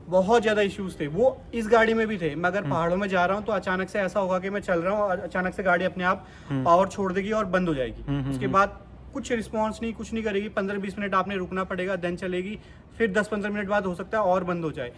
बहुत ज़्यादा इश्यूज थे, वो इस गाड़ी में भी थे। मैं अगर पहाड़ों में जा रहा हूँ तो अचानक से ऐसा होगा कि मैं चल रहा हूँ और अचानक से गाड़ी अपने आप पावर छोड़ देगी और बंद हो जाएगी। उसके बाद कुछ रिस्पॉन्स नहीं, कुछ नहीं करेगी, 15-20 मिनट आपने रुकना पड़ेगा, देन चलेगी, फिर 10-15 मिनट बाद हो सकता है और बंद हो जाए।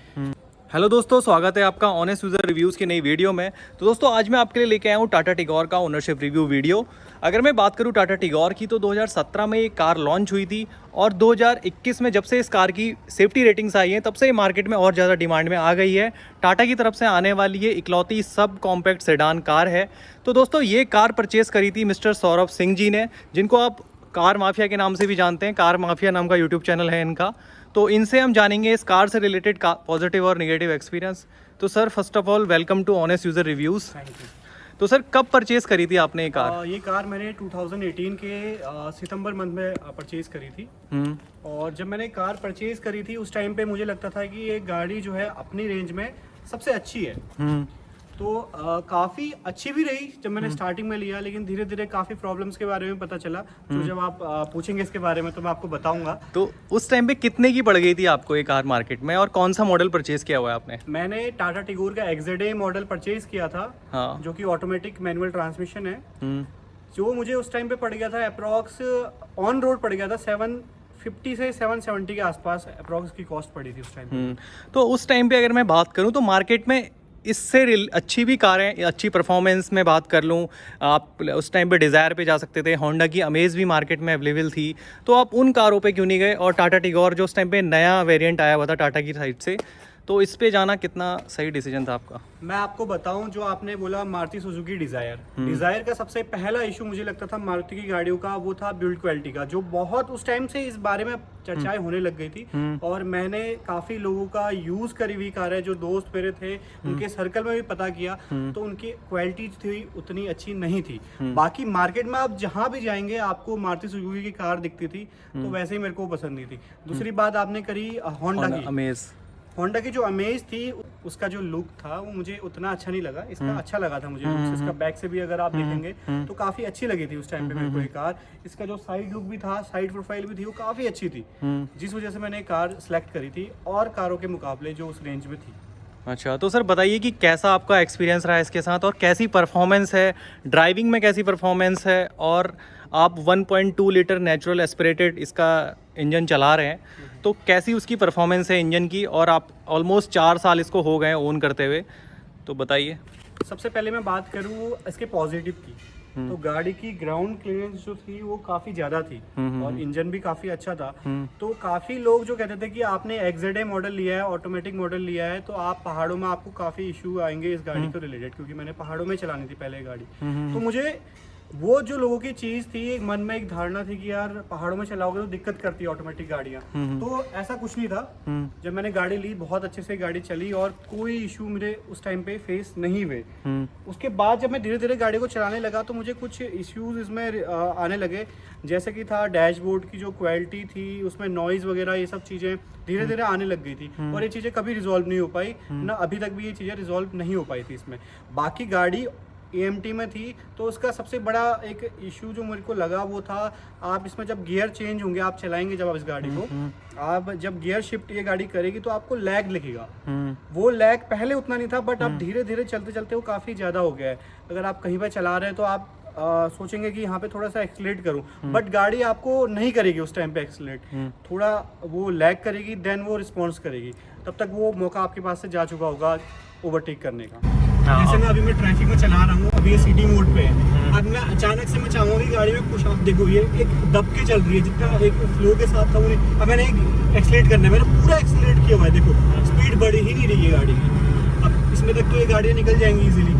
हेलो दोस्तों, स्वागत है आपका ऑनेस्ट यूज़र रिव्यूज़ की नई वीडियो में। तो दोस्तों आज मैं आपके लिए लेके आया हूँ टाटा टिगोर का ओनरशिप रिव्यू वीडियो। अगर मैं बात करूँ टाटा टिगोर की तो 2017 में ये कार लॉन्च हुई थी और 2021 में जब से इस कार की सेफ्टी रेटिंग्स आई हैं तब से ये मार्केट में और ज़्यादा डिमांड में आ गई है। टाटा की तरफ से आने वाली ये इकलौती सब कॉम्पैक्ट सेडान कार है। तो दोस्तों ये कार परचेज़ करी थी मिस्टर सौरभ सिंह जी ने, जिनको आप कार माफिया के नाम से भी जानते हैं। कार माफिया नाम का यूट्यूब चैनल है इनका। तो इनसे हम जानेंगे इस कार से रिलेटेड पॉजिटिव और नेगेटिव एक्सपीरियंस। तो sir first of all welcome to honest user reviews. Thank you. तो सर कब परचेज़ करी थी आपने ये कार? ये कार मैंने 2018 के सितंबर मंथ में परचेज करी थी। और जब मैंने कार परचेज करी थी उस टाइम पे मुझे लगता था कि ये गाड़ी जो है अपनी रेंज में सबसे अच्छी है। तो काफ़ी अच्छी भी रही जब मैंने स्टार्टिंग में लिया, लेकिन धीरे धीरे काफ़ी प्रॉब्लम्स के बारे में पता चला। तो जब आप पूछेंगे इसके बारे में तो मैं आपको बताऊंगा। तो उस टाइम पे कितने की पड़ गई थी आपको ये कार मार्केट में और कौन सा मॉडल परचेज़ किया हुआ है आपने? मैंने टाटा टिगोर का XZA मॉडल परचेज किया था। हाँ। जो कि ऑटोमेटिक मैनुअल ट्रांसमिशन है। जो मुझे उस टाइम पे पड़ गया था अप्रॉक्स ऑन रोड पड़ गया था 750 से 770 के आसपास अप्रॉक्स की कॉस्ट पड़ी थी उस टाइम पे। तो उस टाइम पे अगर मैं बात करूं तो मार्केट में इससे अच्छी भी कारें, अच्छी परफॉर्मेंस में बात कर लूं, आप उस टाइम पे डिज़ायर पे जा सकते थे, होंडा की अमेज भी मार्केट में अवेलेबल थी। तो आप उन कारों पे क्यों नहीं गए? और टाटा टिगोर जो उस टाइम पे नया वेरिएंट आया हुआ था टाटा की साइड से, तो इस पे जाना कितना सही डिसीजन था आपका? मैं आपको बताऊं, जो आपने बोला मारुति सुजुकी डिजायर का सबसे पहला इशू मुझे लगता था मारुति की गाड़ियों का, वो था बिल्ड क्वालिटी का, जो बहुत उस टाइम से इस बारे में चर्चाएं होने लग गई थी। और मैंने काफी लोगों का यूज करी हुई कार है, जो दोस्त मेरे थे उनके सर्कल में भी पता किया, तो उनकी क्वालिटी थी उतनी अच्छी नहीं थी। बाकी मार्केट में आप जहां भी जाएंगे आपको मारुति सुजुकी की कार दिखती थी, तो वैसे ही मेरे को पसंद नहीं थी। दूसरी बात आपने करी होंडा की अमेज। होंडा की जो अमेज थी उसका जो लुक था वो मुझे उतना अच्छा नहीं लगा। इसका अच्छा लगा था मुझे लुक। इसका बैक से भी अगर आप देखेंगे तो काफी अच्छी लगी थी उस टाइम पे मेरे को ये कार। इसका जो साइड लुक भी था, साइड प्रोफाइल भी थी, वो काफी अच्छी थी, जिस वजह से मैंने कार सेलेक्ट करी थी और कारों के मुकाबले जो उस रेंज में थी। अच्छा, तो सर बताइए कि कैसा आपका एक्सपीरियंस रहा इसके साथ और कैसी परफॉर्मेंस है, ड्राइविंग में कैसी परफॉर्मेंस है, और आप 1.2 लीटर नेचुरल एस्पिरेटेड इसका इंजन चला रहे हैं, तो कैसी उसकी परफॉर्मेंस है इंजन की? और आप ऑलमोस्ट 4 साल इसको हो गए ओन करते हुए, तो बताइए। सबसे पहले मैं बात करूँ इसके पॉजिटिव की, तो गाड़ी की ग्राउंड क्लियरेंस जो थी वो काफी ज्यादा थी और इंजन भी काफी अच्छा था। तो काफी लोग जो कहते थे कि आपने XZA मॉडल लिया है, ऑटोमेटिक मॉडल लिया है, तो आप पहाड़ों में आपको काफी इशू आएंगे इस गाड़ी को रिलेटेड, क्योंकि मैंने पहाड़ों में चलानी थी पहले गाड़ी। तो मुझे वो जो लोगों की चीज थी, एक मन में एक धारणा थी कि यार पहाड़ों में चलाओगे तो दिक्कत करती है ऑटोमेटिक गाड़ियां। तो ऐसा कुछ नहीं था। जब मैंने गाड़ी ली बहुत अच्छे से गाड़ी चली और कोई इशू मुझे उस टाइम पे फेस नहीं हुए। उसके बाद जब मैं धीरे धीरे गाड़ी को चलाने लगा तो मुझे कुछ इश्यूज इसमें आने लगे, जैसे कि था डैशबोर्ड की जो क्वालिटी थी, उसमें नॉइज वगैरह, ये सब चीजें धीरे धीरे आने लग गई थी और ये चीजें कभी रिजॉल्व नहीं हो पाई ना, अभी तक भी ये चीजें रिजॉल्व नहीं हो पाई थी इसमें। बाकी गाड़ी AMT में थी, तो उसका सबसे बड़ा एक इशू जो मेरे को लगा वो था, आप इसमें जब गियर चेंज होंगे, आप चलाएंगे जब आप इस गाड़ी को, आप जब गियर शिफ्ट ये गाड़ी करेगी तो आपको लैग लिखेगा। वो लैग पहले उतना नहीं था, बट अब धीरे धीरे चलते चलते वो काफ़ी ज़्यादा हो गया है। अगर आप कहीं पर चला रहे हैं तो आप सोचेंगे कि यहाँ पे थोड़ा सा एक्सीलरेट करूँ, बट गाड़ी आपको नहीं करेगी उस टाइम पे एक्सीलरेट, थोड़ा वो लैग करेगी, देन वो रिस्पॉन्स करेगी। तब तक वो मौका आपके पास से जा चुका होगा ओवरटेक करने का। जैसे मैं अभी मैं ट्रैफिक में चला रहा हूँ, अभी ये सिटी मोड पे है, अब मैं अचानक से मैं चाहूँगी गाड़ी में कुछ, आप देखो ये एक दब के चल रही है, जितना एक फ्लो के साथ था वो, अब मैंने एक एक्सीलरेट करना है, मैंने पूरा एक्सीलरेट किया हुआ है, देखो स्पीड बढ़ ही नहीं रही है गाड़ी की। अब इसमें तक तो ये गाड़ियाँ निकल जाएंगी इजीली।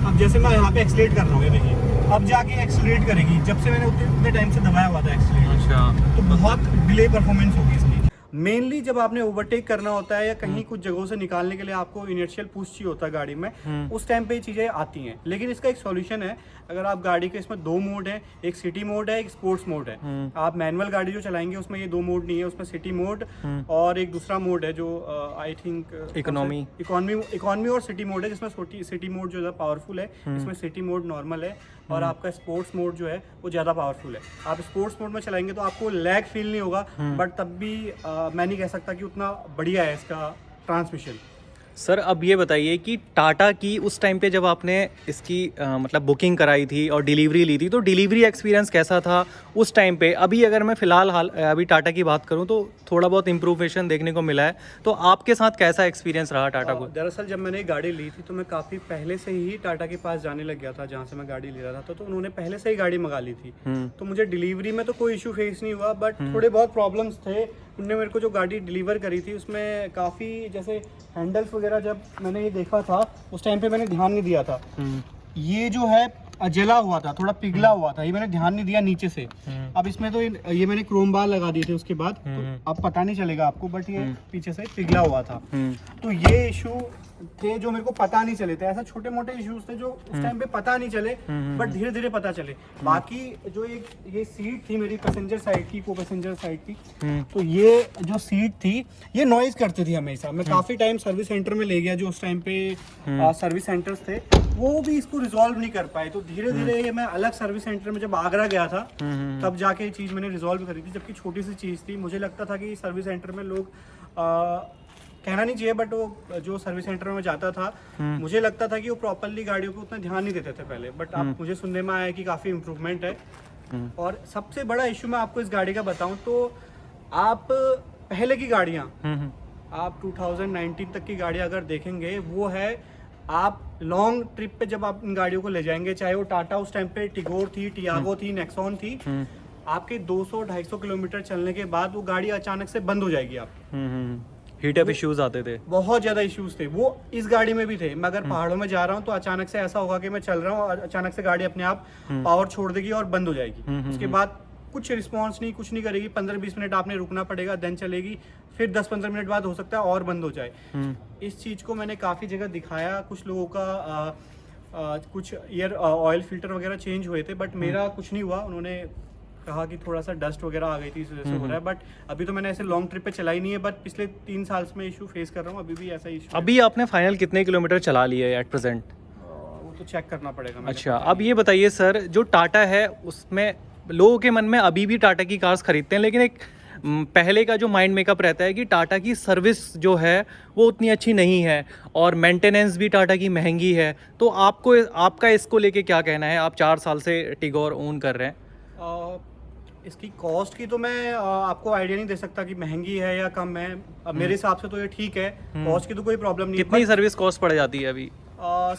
अब जैसे मैं यहाँ पे एक्सीलरेट कर रहा हूँ, ये देखिए अब जाके एक्सीलरेट करेगी, जब से मैंने उतने टाइम से दबाया हुआ था एक्सीलरेट। अच्छा, तो बहुत डिले परफॉर्मेंस होगी इसकी। मेनली जब आपने ओवरटेक करना होता है या कहीं कुछ जगहों से निकालने के लिए आपको इनिशियल पुश चाहिए होता है गाड़ी में, उस टाइम पे ये चीजें आती हैं। लेकिन इसका एक सॉल्यूशन है, अगर आप गाड़ी के इसमें 2 मोड है, एक सिटी मोड है, एक स्पोर्ट्स मोड है। आप मैनुअल गाड़ी जो चलाएंगे उसमें ये 2 मोड नहीं है, उसमें सिटी मोड और एक दूसरा मोड है जो आई थिंक इकोनॉमी और सिटी मोड है, जिसमें सिटी मोड जो है पावरफुल है, इसमें सिटी मोड नॉर्मल है और आपका स्पोर्ट्स मोड जो है वो ज़्यादा पावरफुल है। आप स्पोर्ट्स मोड में चलाएंगे तो आपको लैग फील नहीं होगा, बट तब भी मैं नहीं कह सकता कि उतना बढ़िया है इसका ट्रांसमिशन। सर अब ये बताइए कि टाटा की उस टाइम पे जब आपने इसकी मतलब बुकिंग कराई थी और डिलीवरी ली थी, तो डिलीवरी एक्सपीरियंस कैसा था उस टाइम पे? अभी अगर मैं फ़िलहाल अभी टाटा की बात करूं तो थोड़ा बहुत इम्प्रूवेशन देखने को मिला है, तो आपके साथ कैसा एक्सपीरियंस रहा टाटा को? दरअसल जब मैंने गाड़ी ली थी तो मैं काफ़ी पहले से ही टाटा के पास जाने लग गया था, जहाँ से मैं गाड़ी ले रहा था, तो उन्होंने पहले से ही गाड़ी मंगा ली थी। तो मुझे डिलीवरी में तो कोई इशू फेस नहीं हुआ, बट थोड़े बहुत प्रॉब्लम्स थे। उनने मेरे को जो गाड़ी डिलीवर करी थी उसमें काफ़ी, जैसे हैंडल्स वगैरह जब मैंने ये देखा था उस टाइम पे मैंने ध्यान नहीं दिया था। ये जो है जला हुआ था, थोड़ा पिघला हुआ था, ये मैंने ध्यान नहीं दिया नीचे से। अब इसमें तो ये मैंने क्रोम बार लगा दिए थे उसके बाद, तो अब पता नहीं चलेगा आपको, बट ये पीछे से पिघला हुआ था। तो ये इशू थे जो मेरे को पता नहीं चले थे। ऐसा छोटे मोटे इश्यूज थे जो उस टाइम पे पता नहीं चले, बट धीरे धीरे पता चले। बाकी जो ये सीट थी मेरी पैसेंजर साइड की, को पैसेंजर साइड की, तो ये जो सीट थी ये नॉइज करती थी हमेशा। मैं काफी टाइम सर्विस सेंटर में ले गया, जो उस टाइम पे सर्विस सेंटर्स थे, वो भी इसको रिजॉल्व नहीं कर पाए। तो धीरे धीरे ये मैं अलग सर्विस सेंटर में जब आगरा गया था तब जाके ये चीज़ मैंने रिजॉल्व करी थी, जबकि छोटी सी चीज़ थी। मुझे लगता था कि सर्विस सेंटर में लोग कहना नहीं चाहिए, बट वो जो सर्विस सेंटर में जाता था, मुझे लगता था कि वो प्रॉपरली गाड़ियों को उतना ध्यान नहीं देते थे पहले, बट अब मुझे सुनने में आया कि काफ़ी इम्प्रूवमेंट है। और सबसे बड़ा इशू मैं आपको इस गाड़ी का बताऊं तो, आप पहले की गाड़ियाँ, आप 2019 तक की गाड़ी अगर देखेंगे, वो है आप लॉन्ग ट्रिप पे जब आप इन गाड़ियों को ले जाएंगे, चाहे वो टाटा उस टाइम पे टिगोर थी, टियागो थी, नेक्सॉन थी, आपके 200-250 किलोमीटर चलने के बाद वो गाड़ी अचानक से बंद हो जाएगी। आप हीट अप इश्यूज आते थे, बहुत ज्यादा इश्यूज थे, वो इस गाड़ी में भी थे। मैं अगर पहाड़ों में जा रहा हूँ तो अचानक से ऐसा होगा कि मैं चल रहा हूँ और अचानक से गाड़ी अपने आप पावर छोड़ देगी और बंद हो जाएगी। उसके बाद कुछ रिस्पॉन्स नहीं, कुछ नहीं करेगी, 15-20 मिनट आपने रुकना पड़ेगा, देन चलेगी, फिर 10-15 मिनट बाद हो सकता है और बंद हो जाए। इस चीज को मैंने काफी जगह दिखाया, कुछ लोगों का कुछ ईयर ऑयल फिल्टर वगैरह चेंज हुए थे, बट मेरा कुछ नहीं हुआ। उन्होंने कहा कि थोड़ा सा डस्ट वगैरह आ गई थी, इस वजह से हो रहा है, बट अभी तो मैंने ऐसे लॉन्ग ट्रिप पे चलाई नहीं है, बट पिछले 3 साल में इशू फेस कर रहा हूँ, अभी भी ऐसा इशू। अभी आपने फाइनल कितने किलोमीटर चला लिए एट प्रेजेंट? वो तो चेक करना पड़ेगा। अच्छा, अब ये बताइए सर, जो टाटा है उसमें लोगों के मन में अभी भी टाटा की कार्स खरीदते हैं, लेकिन एक पहले का जो माइंड मेकअप रहता है कि टाटा की सर्विस जो है वो उतनी अच्छी नहीं है और मेंटेनेंस भी टाटा की महंगी है। तो आपका इसको लेके क्या कहना है? आप 4 साल से टिगोर ओन कर रहे हैं। इसकी कॉस्ट की तो मैं आपको आइडिया नहीं दे सकता कि महंगी है या कम है। मेरे हिसाब से तो ये ठीक है, कॉस्ट की तो कोई प्रॉब्लम नहीं। कितनी सर्विस कॉस्ट पड़ जाती है अभी?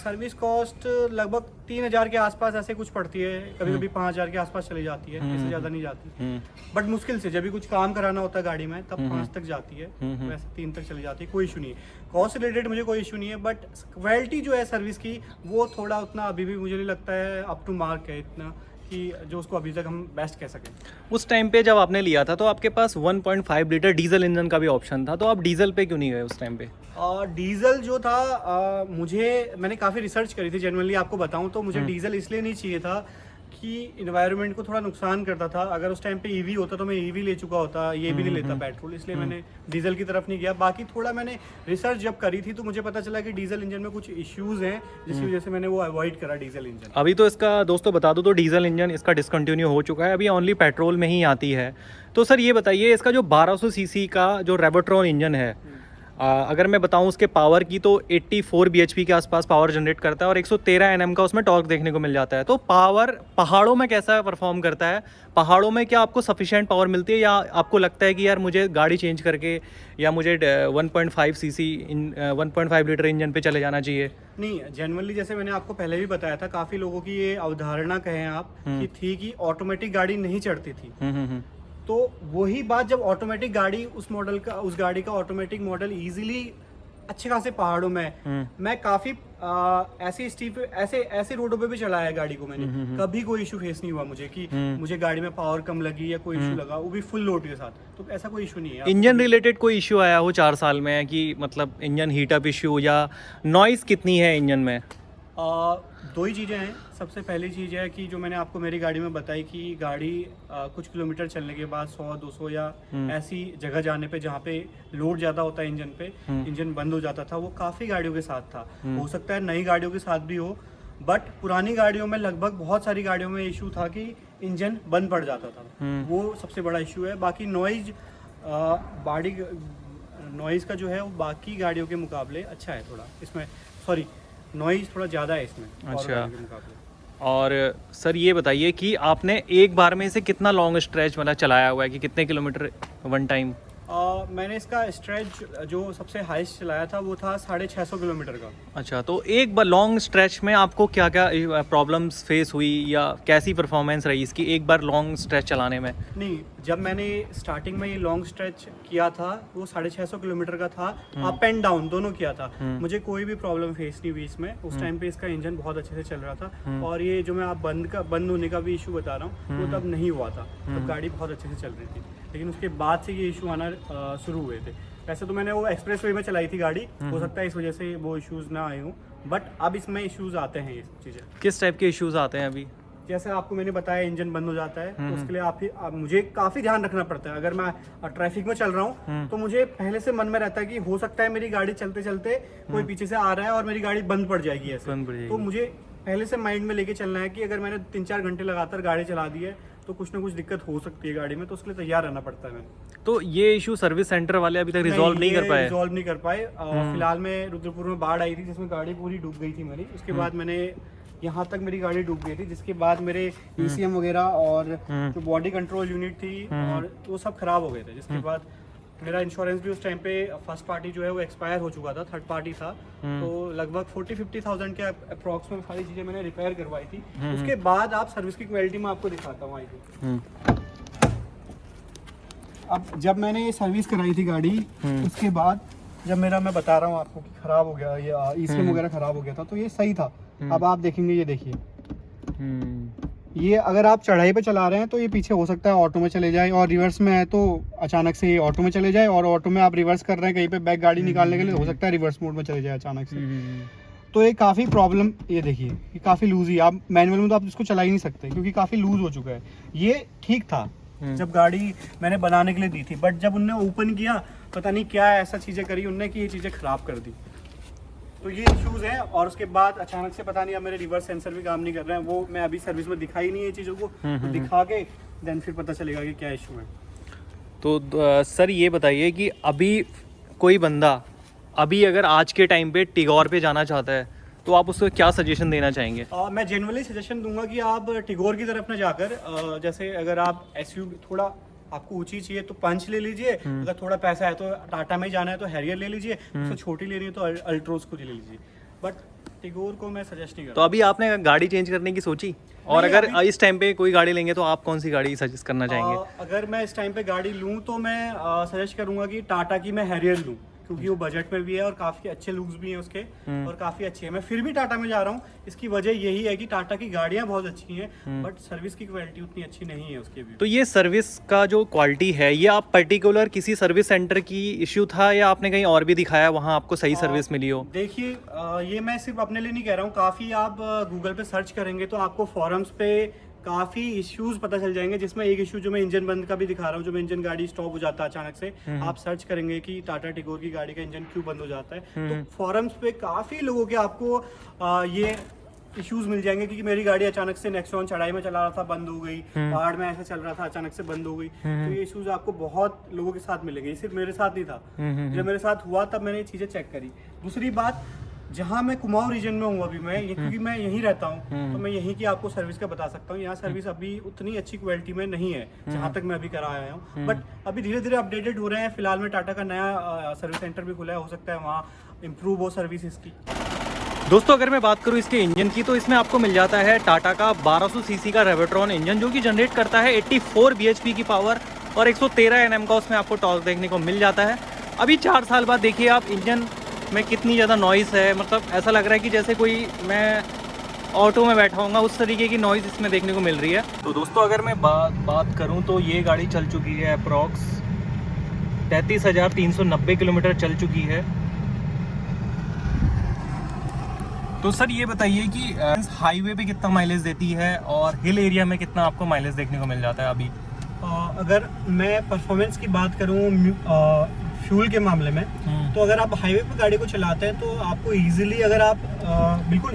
सर्विस कॉस्ट लगभग 3,000 के आसपास ऐसे कुछ पड़ती है, कभी कभी 5,000 के आसपास चली जाती है, इससे ज़्यादा नहीं जाती। बट मुश्किल से जब भी कुछ काम कराना होता है गाड़ी में तब 5 तक जाती है, वैसे 3 तक चली जाती है, कोई इशू नहीं है। कॉस्ट रिलेटेड मुझे कोई इशू नहीं है, बट क्वालिटी जो है सर्विस की वो थोड़ा उतना अभी भी मुझे नहीं लगता है अप टू मार्क है, इतना कि जो उसको अभी तक हम बेस्ट कह सकें। उस टाइम पे जब आपने लिया था तो आपके पास 1.5 लीटर डीजल इंजन का भी ऑप्शन था, तो आप डीजल पे क्यों नहीं गए उस टाइम पे? डीजल जो था, मैंने काफ़ी रिसर्च करी थी, जेन्युइनली आपको बताऊं तो मुझे डीजल इसलिए नहीं चाहिए था कि इन्वायरमेंट को थोड़ा नुकसान करता था। अगर उस टाइम पे ईवी होता तो मैं ईवी ले चुका होता, ये भी नहीं लेता पेट्रोल, इसलिए मैंने डीजल की तरफ नहीं गया। बाकी थोड़ा मैंने रिसर्च जब करी थी तो मुझे पता चला कि डीजल इंजन में कुछ इश्यूज हैं, जिसकी वजह से मैंने वो अवॉइड करा डीजल इंजन। अभी तो इसका दोस्तों बता दूं तो डीजल इंजन इसका डिसकंटिन्यू हो चुका है, अभी ओनली पेट्रोल में ही आती है। तो सर ये बताइए, इसका जो 1200 सीसी का जो रेवोट्रॉन इंजन है, अगर मैं बताऊं उसके पावर की तो 84 bhp के आसपास पावर जनरेट करता है और 113 Nm का उसमें टॉर्क देखने को मिल जाता है। तो पावर पहाड़ों में कैसा परफॉर्म करता है? पहाड़ों में क्या आपको सफिशिएंट पावर मिलती है, या आपको लगता है कि यार मुझे गाड़ी चेंज करके या मुझे 1.5 लीटर इंजन पे चले जाना चाहिए? नहीं, जेन्युइनली जैसे मैंने आपको पहले भी बताया था, काफ़ी लोगों की ये अवधारणा कहें आप कि थी कि ऑटोमेटिक गाड़ी नहीं चढ़ती थी। तो वही बात, जब ऑटोमेटिक गाड़ी उस गाड़ी का ऑटोमेटिक मॉडल इजीली अच्छे खासे पहाड़ों में, मैं काफी ऐसे स्टीप ऐसे रोडों पे भी चलाया है गाड़ी को मैंने, कभी कोई इशू फेस नहीं हुआ मुझे कि मुझे गाड़ी में पावर कम लगी या कोई इशू लगा, वो भी फुल लोड के साथ। तो ऐसा कोई इशू नहीं है। इंजन रिलेटेड कोई इशू आया हो 4 साल में कि मतलब इंजन हीटअप इशू या नॉइस कितनी है इंजन में? 2 ही चीज़ें हैं। सबसे पहली चीज़ है कि जो मैंने आपको मेरी गाड़ी में बताई कि गाड़ी कुछ किलोमीटर चलने के बाद 100-200 या ऐसी जगह जाने पे जहाँ पे लोड ज़्यादा होता है इंजन पे, इंजन बंद हो जाता था। वो काफ़ी गाड़ियों के साथ था, हो सकता है नई गाड़ियों के साथ भी हो, बट पुरानी गाड़ियों में लगभग बहुत सारी गाड़ियों में इशू था कि इंजन बंद पड़ जाता था। वो सबसे बड़ा इशू है। बाकी नॉइज नॉइज़ का जो है वो बाकी गाड़ियों के मुकाबले अच्छा है थोड़ा इसमें, सॉरी नॉइज़ थोड़ा ज़्यादा है इसमें और अच्छा। गाड़ियों के मुकाबले। और सर ये बताइए कि आपने एक बार में इसे कितना लॉन्ग स्ट्रेच मतलब चलाया हुआ है कि कितने किलोमीटर वन टाइम? मैंने इसका स्ट्रेच जो सबसे हाईएस्ट चलाया था वो था 650 किलोमीटर का। अच्छा, तो एक बार लॉन्ग स्ट्रेच में आपको क्या क्या प्रॉब्लम्स फेस हुई या कैसी परफॉर्मेंस रही इसकी एक बार लॉन्ग स्ट्रेच चलाने में? नहीं, जब मैंने स्टार्टिंग में ये लॉन्ग स्ट्रेच किया था वो 650 किलोमीटर का था, अप एंड डाउन दोनों किया था। मुझे कोई भी प्रॉब्लम फेस नहीं हुई इसमें। उस टाइम पे इसका इंजन बहुत अच्छे से चल रहा था और ये जो मैं आप बंद होने का भी इशू बता रहा हूँ वो तब नहीं हुआ था, तब गाड़ी बहुत अच्छे से चल रही थी। लेकिन उसके बाद से ये इशू आना शुरू हुए थे। वैसे तो मैंने वो एक्सप्रेस वे में चलाई थी गाड़ी, हो सकता है इस वजह से वो इश्यूज़ ना आए हों, बट अब इसमें इश्यूज़ आते हैं ये चीज़ें। किस टाइप के इश्यूज आते हैं अभी? जैसे आपको मैंने बताया इंजन बंद हो जाता है, तो उसके लिए मुझे काफ़ी ध्यान रखना पड़ता है। अगर मैं ट्रैफिक में चल रहा हूँ तो मुझे पहले से मन में रहता है कि हो सकता है मेरी गाड़ी चलते चलते कोई पीछे से आ रहा है और मेरी गाड़ी बंद पड़ जाएगी ऐसे। तो मुझे पहले से माइंड में लेके चलना है कि अगर मैंने 3-4 घंटे लगातार गाड़ी चला दी है तो कुछ ना कुछ दिक्कत हो सकती है गाड़ी में, तो उसके लिए तैयार रहना पड़ता है मैंने। तो ये इशू सर्विस सेंटर वाले अभी तक रिजॉल्व नहीं कर पाए? रिजॉल्व नहीं कर पाए। फिलहाल में रुद्रपुर में बाढ़ आई थी जिसमें गाड़ी पूरी डूब गई थी मेरी। उसके बाद मैंने यहाँ तक मेरी गाड़ी डूब गई थी, जिसके बाद मेरे ECM वगैरह और जो बॉडी कंट्रोल यूनिट थी और वो सब खराब हो गए थे। जिसके बाद मेरा इंश्योरेंस भी उस टाइम पे फर्स्ट पार्टी जो है वो एक्सपायर हो चुका था, थर्ड पार्टी था, तो लगभग 40-50,000 के अप्रॉक्स में सारी चीज़ें मैंने रिपेयर करवाई थी। उसके बाद आप सर्विस की क्वालिटी में आपको दिखाता हूँ आइए। अब जब मैंने ये सर्विस कराई थी गाड़ी, उसके बाद जब मेरा मैं बता रहा हूँ आपको कि खराब हो गया, ये ECM वगैरह खराब हो गया था, तो ये सही था। अब आप देखेंगे, ये देखिए, ये अगर आप चढ़ाई पे चला रहे हैं तो ये पीछे हो सकता है ऑटो में चले जाए, और रिवर्स में है तो अचानक से ये ऑटो में चले जाए, और ऑटो में आप रिवर्स कर रहे हैं कहीं पे बैक गाड़ी निकालने के लिए, हो सकता है रिवर्स मोड में चले जाए अचानक से। तो ये काफ़ी प्रॉब्लम, ये देखिए ये काफ़ी लूज ही, आप मैनुअल में तो आप इसको चला ही नहीं सकते क्योंकि काफ़ी लूज हो चुका है। ये ठीक था जब गाड़ी मैंने बनाने के लिए दी थी, बट जब उनने ओपन किया पता नहीं क्या ऐसा चीज़ें करी उनने कि ये चीज़ें ख़राब कर दी। तो ये इश्यूज़ हैं। और उसके बाद अचानक से पता नहीं अब मेरे रिवर्स सेंसर भी काम नहीं कर रहे हैं, वो मैं अभी सर्विस में दिखाई नहीं है चीज़ों को, तो दिखा के देन फिर पता चलेगा कि क्या इशू है। तो सर ये बताइए कि अभी कोई बंदा अभी अगर आज के टाइम पे टिगोर पे जाना चाहता है तो आप उसको क्या सजेशन देना चाहेंगे? मैं जनरली सजेशन दूंगा कि आप टिगोर की तरफ ना जाकर, जैसे अगर आप SUV थोड़ा आपको ऊंची चाहिए तो पंच ले लीजिए, अगर थोड़ा पैसा है तो टाटा में जाना है तो हैरियर ले लीजिए, उससे छोटी लेनी है तो अल्ट्रोज को ले लीजिए, बट टिगोर को मैं सजेस्ट नहीं करता। तो अभी आपने गाड़ी चेंज करने की सोची? और अगर इस टाइम पे कोई गाड़ी लेंगे तो आप कौन सी गाड़ी सजेस्ट करना चाहेंगे? अगर मैं इस टाइम पे गाड़ी लूँ तो मैं सजेस्ट करूंगा कि टाटा की मैं हैरियर लूँ, क्योंकि वो बजट में भी है और काफ़ी अच्छे लुक्स भी हैं उसके, और काफ़ी अच्छी है। मैं फिर भी टाटा में जा रहा हूँ, इसकी वजह यही है कि टाटा की गाड़ियाँ बहुत अच्छी हैं, बट सर्विस की क्वालिटी उतनी अच्छी नहीं है उसके भी। तो ये सर्विस का जो क्वालिटी है, ये आप पर्टिकुलर किसी सर्विस सेंटर की इश्यू था या आपने कहीं और भी दिखाया, वहाँ आपको सही सर्विस मिली हो? देखिए, ये मैं सिर्फ अपने लिए नहीं कह रहा हूँ, काफ़ी आप गूगल पे सर्च करेंगे तो आपको फॉरम्स पे काफ़ी इश्यूज पता चल जाएंगे, जिसमें एक इशू जो मैं इंजन बंद का भी दिखा रहा हूँ, जो मैं इंजन गाड़ी स्टॉप हो जाता है अचानक से, आप सर्च करेंगे कि टाटा टिगोर की गाड़ी का इंजन क्यों बंद हो जाता है, तो फॉरम्स पे काफ़ी लोगों के आपको ये इश्यूज मिल जाएंगे कि मेरी गाड़ी अचानक से नेक्सॉन चढ़ाई में चला रहा था, बंद हो गई, पहाड़ में ऐसा चल रहा था, अचानक से बंद हो गई। तो ये इश्यूज आपको बहुत लोगों के साथ मिलेंगे, सिर्फ मेरे साथ नहीं था। जब मेरे साथ हुआ तब मैंने ये चीज़ें चेक करी। दूसरी बात, जहाँ मैं कुमाऊं रीजन में हूँ अभी मैं, क्योंकि मैं यहीं रहता हूँ, तो मैं यहीं की आपको सर्विस का बता सकता हूँ। यहाँ सर्विस अभी उतनी अच्छी क्वालिटी में नहीं है जहाँ तक मैं अभी करा आया हूँ, बट अभी धीरे धीरे अपडेटेड हो रहे हैं। फिलहाल में टाटा का नया सर्विस सेंटर भी खुला है, हो सकता है वहाँ इम्प्रूव हो सर्विस इसकी। दोस्तों अगर मैं बात करूँ इसके इंजन की, तो इसमें आपको मिल जाता है टाटा का 1200 सीसी का रेवोट्रॉन इंजन, जो कि जनरेट करता है 84 bhp की पावर और 113 Nm का उसमें आपको टॉर्क देखने को मिल जाता है। अभी 4 साल बाद देखिए आप इंजन में कितनी ज़्यादा नॉइज़ है, मतलब ऐसा लग रहा है कि जैसे कोई मैं ऑटो में बैठा हूँगा, उस तरीके की नॉइज़ इसमें देखने को मिल रही है। तो दोस्तों अगर मैं बात करूँ तो ये गाड़ी चल चुकी है अप्रॉक्स 33,390 किलोमीटर चल चुकी है। तो सर ये बताइए कि हाईवे पे कितना माइलेज देती है और हिल एरिया में कितना आपको माइलेज देखने को मिल जाता है अभी? अगर मैं परफॉर्मेंस की बात करूँ, फ्यूल के मामले में, तो अगर आप हाईवे पे गाड़ी को चलाते हैं तो आपको इजीली, अगर आप बिल्कुल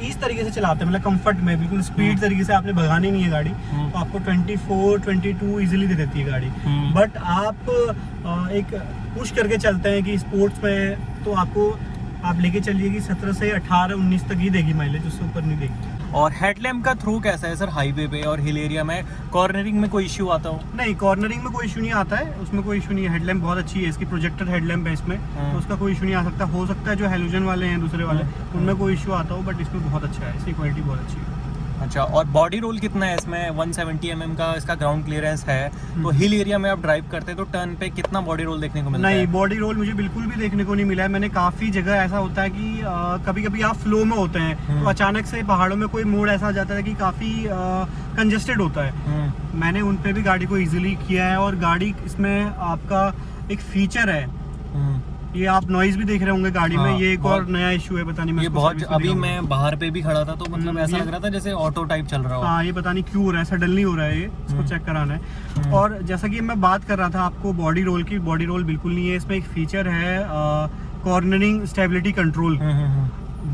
इस तरीके से चलाते हैं, मतलब कंफर्ट में बिल्कुल स्पीड तरीके से आपने भगानी नहीं है गाड़ी, तो आपको 24-22 इजीली दे देती है गाड़ी। बट आप एक पुश करके चलते हैं कि स्पोर्ट्स में, तो आपको आप लेके चलिए कि 17 से 18-19 तक ही देगी माइलेज, उससे ऊपर नहीं देगी। और हेडलैम्प का थ्रो कैसा है सर हाईवे पे और हिल एरिया में? कॉर्नरिंग में कोई इश्यू आता हो? नहीं, कॉर्नरिंग में कोई इशू नहीं आता है, उसमें कोई इशू नहीं है। हेडलैम्प बहुत अच्छी है इसकी, प्रोजेक्टर हेडलैम्प है इसमें, तो उसका कोई इशू नहीं आ सकता। हो सकता है जो हेलोजन वाले हैं दूसरे वाले, उनमें कोई इशू आता हो, बट इसमें बहुत अच्छा है, इसकी क्वालिटी बहुत अच्छी है। अच्छा, और बॉडी रोल कितना है इसमें? 170 mm का इसका ग्राउंड क्लियरेंस है, तो हिल एरिया में आप ड्राइव करते हैं तो टर्न पे कितना बॉडी रोल देखने को मिलता है? नहीं, बॉडी रोल मुझे बिल्कुल भी देखने को नहीं मिला है। मैंने काफ़ी जगह ऐसा होता है कि कभी कभी आप फ्लो में होते हैं तो अचानक से पहाड़ों में कोई मोड़ ऐसा आ जाता है कि काफ़ी कंजेस्टेड होता है। मैंने उन पे भी गाड़ी को इजीली किया है, और गाड़ी इसमें आपका एक फीचर है, ये आप नॉइज भी देख रहे होंगे गाड़ी में, ये एक और नया इशू है, पता नहीं ये बहुत, अभी मैं बाहर पे भी खड़ा था तो मतलब ऐसा लग रहा था जैसे ऑटो टाइप चल रहा हो। हाँ, ये पता नहीं क्यों हो रहा है, सडनली हो रहा है, ये इसको चेक कराना है। और जैसा कि मैं बात कर रहा था आपको बॉडी रोल की, बॉडी रोल बिल्कुल नहीं है। इसमें एक फीचर है कॉर्नरिंग स्टेबिलिटी कंट्रोल,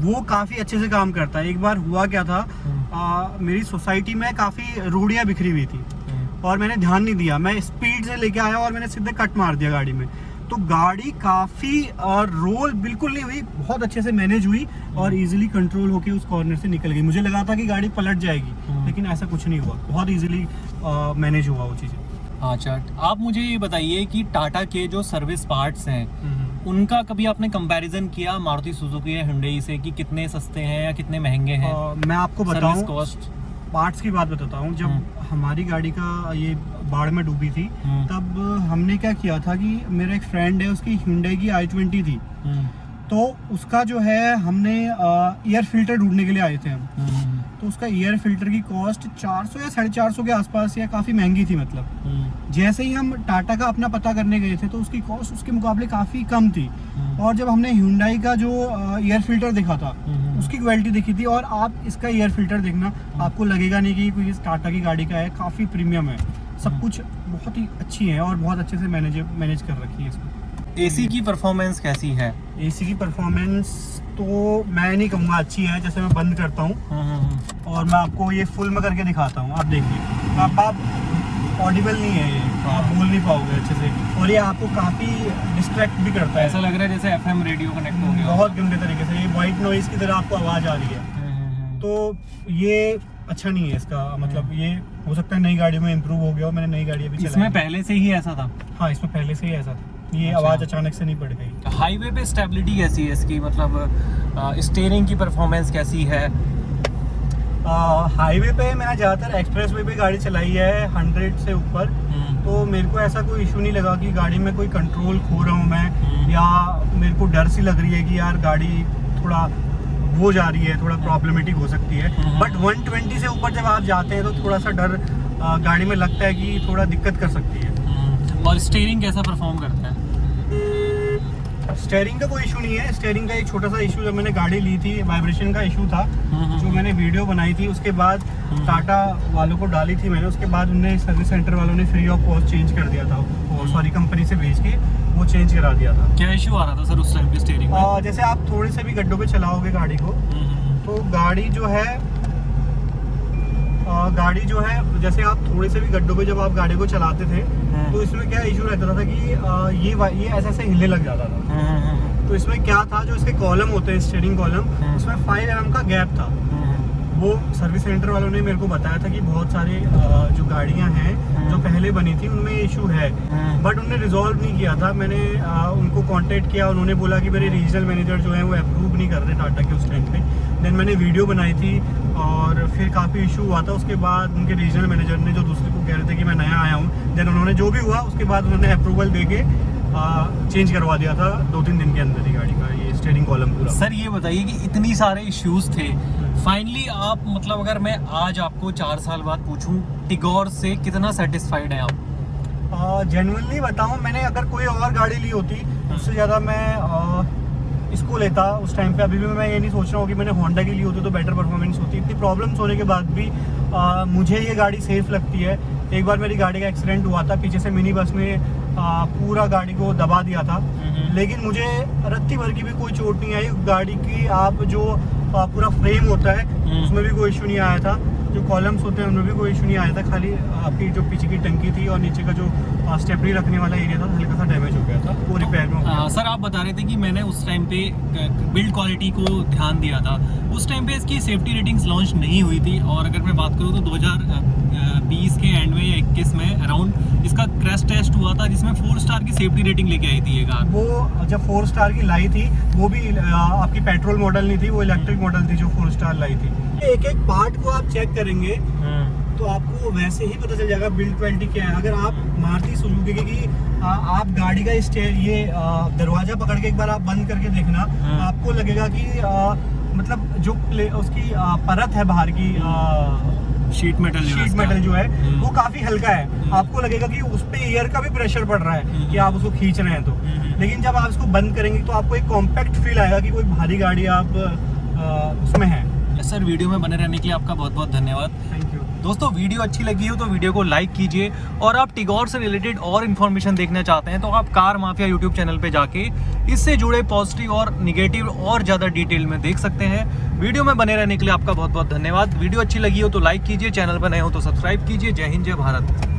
वो काफ़ी अच्छे से काम करता है। एक बार हुआ क्या था, मेरी सोसाइटी में काफ़ी रोड़ियाँ बिखरी हुई थी और मैंने ध्यान नहीं दिया, मैं स्पीड से लेके आया और मैंने सीधे कट मार दिया गाड़ी में, तो गाड़ी काफ़ी रोल बिल्कुल नहीं हुई, बहुत अच्छे से मैनेज हुई और इजीली कंट्रोल होके उस कॉर्नर से निकल गई। मुझे लगा था कि गाड़ी पलट जाएगी, लेकिन ऐसा कुछ नहीं हुआ, बहुत इजीली मैनेज हुआ वो चीज़ें। अच्छा, आप मुझे ये बताइए कि टाटा के जो सर्विस पार्ट्स हैं उनका कभी आपने कंपैरिजन किया मारुति सुजुकी या हुंडई से कि कितने सस्ते हैं या कितने महंगे हैं? मैं आपको बताऊं, कॉस्ट पार्ट्स की बात बताता हूँ। जब हमारी गाड़ी का ये बाढ़ में डूबी थी, तब हमने क्या किया था कि मेरा एक फ्रेंड है, उसकी हुंडई की i20 थी, तो उसका जो है हमने एयर फिल्टर ढूंढने के लिए आए थे हम, तो उसका एयर फिल्टर की कॉस्ट 400 या 450 के आसपास, या काफ़ी महंगी थी मतलब। जैसे ही हम टाटा का अपना पता करने गए थे तो उसकी कॉस्ट उसके मुकाबले काफ़ी कम थी, और जब हमने हुंडई का जो एयर फिल्टर देखा था, उसकी क्वालिटी देखी थी, और आप इसका एयर फिल्टर देखना, आपको लगेगा नहीं कि कोई टाटा की गाड़ी का है, काफ़ी प्रीमियम है, सब कुछ बहुत ही अच्छी है और बहुत अच्छे से मैनेज कर रखी है इसमें। एसी की परफॉर्मेंस कैसी है? एसी की परफॉर्मेंस तो मैं नहीं कहूँगा अच्छी है। जैसे मैं बंद करता हूँ और मैं आपको ये फुल में करके दिखाता हूँ, आप देखिए, आप ऑडिबल नहीं है, ये आप बोल नहीं पाओगे अच्छे से, और ये आपको काफ़ी डिस्ट्रैक्ट भी करता है। ऐसा लग रहा है जैसे एफएम रेडियो कनेक्ट हो गया, बहुत गंदे तरीके से, ये वाइट नॉइज की तरह आपको आवाज़ आ रही है, तो ये अच्छा नहीं है इसका, मतलब ये हो सकता है नई गाड़ी में इम्प्रूव हो गया हो, मैंने नई गाड़ी अभी चलाई। इसमें पहले से ही ऐसा था? हाँ, इसमें पहले से ही ऐसा था, ये आवाज़ अचानक से नहीं पड़ गई। हाईवे पे स्टेबिलिटी कैसी है इसकी, मतलब स्टीयरिंग की परफॉर्मेंस कैसी है? हाईवे पे मैंने ज़्यादातर एक्सप्रेस वे पे गाड़ी चलाई है 100 से ऊपर, तो मेरे को ऐसा कोई इशू नहीं लगा कि गाड़ी में कोई कंट्रोल खो रहा हूँ मैं, या मेरे को डर सी लग रही है कि यार गाड़ी थोड़ा वो जा रही है, थोड़ा प्रॉब्लमेटिक हो सकती है। बट 120 से ऊपर जब आप जाते हैं तो थोड़ा सा डर गाड़ी में लगता है कि थोड़ा दिक्कत कर सकती है। और स्टीयरिंग कैसा परफॉर्म करता है? स्टीयरिंग का कोई इशू नहीं है। स्टीयरिंग का एक छोटा सा इशू, जब मैंने गाड़ी ली थी वाइब्रेशन का इशू था, जो मैंने वीडियो बनाई थी, उसके बाद टाटा वालों को डाली थी मैंने, उसके बाद उन्हें सर्विस सेंटर वालों ने फ्री ऑफ कॉस्ट चेंज कर दिया था, और सॉरी कंपनी से भेज के वो चेंज करा दिया था। क्या इशू आ रहा था सर उस टाइम पे स्टीयरिंग में? जैसे आप थोड़े से भी गड्ढों पे चलाओगे गाड़ी को, तो गाड़ी जो है जैसे आप थोड़े से भी गड्ढों पे जब आप गाड़ी को चलाते थे, तो इसमें क्या इशू रहता था कि ये ऐसे ऐसे हिलने लग जाता था। तो इसमें क्या था, जो इसके कॉलम होते हैं स्टीयरिंग कॉलम, उसमें 5 mm का गैप था। वो सर्विस सेंटर वालों ने मेरे को बताया था कि बहुत सारे जो गाड़ियां हैं जो पहले बनी थी उनमें इशू है, बट उन्होंने रिजॉल्व नहीं किया था। मैंने उनको कांटेक्ट किया, उन्होंने बोला कि मेरे रीजनल मैनेजर जो है वो अप्रूव नहीं कर रहे टाटा के उस टाइम पे। देन मैंने वीडियो बनाई थी और फिर काफ़ी इशू हुआ था। उसके बाद उनके रीजनल मैनेजर ने, जो दूसरे को कह रहे थे कि मैं नया आया हूँ, देन उन्होंने जो भी हुआ उसके बाद उन्होंने अप्रूवल दे के चेंज करवा दिया था 2-3 दिन के अंदर ही गाड़ी का ये स्टीयरिंग कॉलम पूरा। सर ये बताइए कि इतनी सारे इश्यूज थे, फाइनली आप, मतलब अगर मैं आज आपको 4 साल बाद पूछूं, टिगोर से कितना सेटिस्फाइड है आप? जेन्युइनली बताऊं, मैंने अगर कोई और गाड़ी ली होती उससे ज़्यादा मैं इसको लेता उस टाइम पे। अभी भी मैं ये नहीं सोच रहा हूँ कि मैंने होंडा की ली होती तो बेटर परफॉर्मेंस होती। इतनी प्रॉब्लम्स होने के बाद भी मुझे ये गाड़ी सेफ लगती है। एक बार मेरी गाड़ी का एक्सीडेंट हुआ था, पीछे से मिनी बस ने पूरा गाड़ी को दबा दिया था, लेकिन मुझे रत्ती भर की भी कोई चोट नहीं आई। गाड़ी की आप जो पूरा फ्रेम होता है उसमें भी कोई इशू नहीं आया था, जो कॉलम्स होते हैं उनमें भी कोई इशू नहीं आया था। खाली आपकी जो पीछे की टंकी थी और नीचे का जो स्टेपनी रखने वाला एरिया था हल्का सा डैमेज हो गया था, वो रिपेयर में हो गया। सर आप बता रहे थे कि मैंने उस टाइम पे बिल्ड क्वालिटी को ध्यान दिया था, उस टाइम पे इसकी सेफ्टी रेटिंग्स लॉन्च नहीं हुई थी। और अगर मैं बात करूँ तो 2020 के एंड में या 21 में अराउंड इसका क्रैश टेस्ट हुआ था, जिसमें 4 स्टार की सेफ्टी रेटिंग लेके आई थी ये कार। वो जब 4 स्टार की लाई थी वो भी आपकी पेट्रोल मॉडल नहीं थी, वो इलेक्ट्रिक मॉडल थी जो 4 स्टार लाई थी। एक एक पार्ट को आप चेक करेंगे तो आपको वैसे ही पता चल जाएगा बिल्ड क्वालिटी क्या है। अगर आप मारुति सुजुकी की आप गाड़ी का ये दरवाजा पकड़ के एक बार आप बंद करके देखना, आपको लगेगा कि मतलब जो उसकी परत है बाहर की शीट मेटल जो है वो काफी हल्का है। आपको लगेगा कि उस पे एयर का भी प्रेशर पड़ रहा है कि आप उसको खींच रहे हैं तो, लेकिन जब आप इसको बंद करेंगे तो आपको एक कॉम्पैक्ट फील आएगा कि कोई भारी गाड़ी आप उसमें है। सर वीडियो में बने रहने के लिए आपका बहुत बहुत धन्यवाद। थैंक यू दोस्तों, वीडियो अच्छी लगी हो तो वीडियो को लाइक कीजिए, और आप टिगोर से रिलेटेड और इन्फॉर्मेशन देखना चाहते हैं तो आप कार माफिया यूट्यूब चैनल पे जाके इससे जुड़े पॉजिटिव और निगेटिव और ज़्यादा डिटेल में देख सकते हैं। वीडियो में बने रहने के लिए आपका बहुत बहुत धन्यवाद। वीडियो अच्छी लगी हो तो लाइक कीजिए, चैनल पर नए हो तो सब्सक्राइब कीजिए। जय हिंद, जय भारत।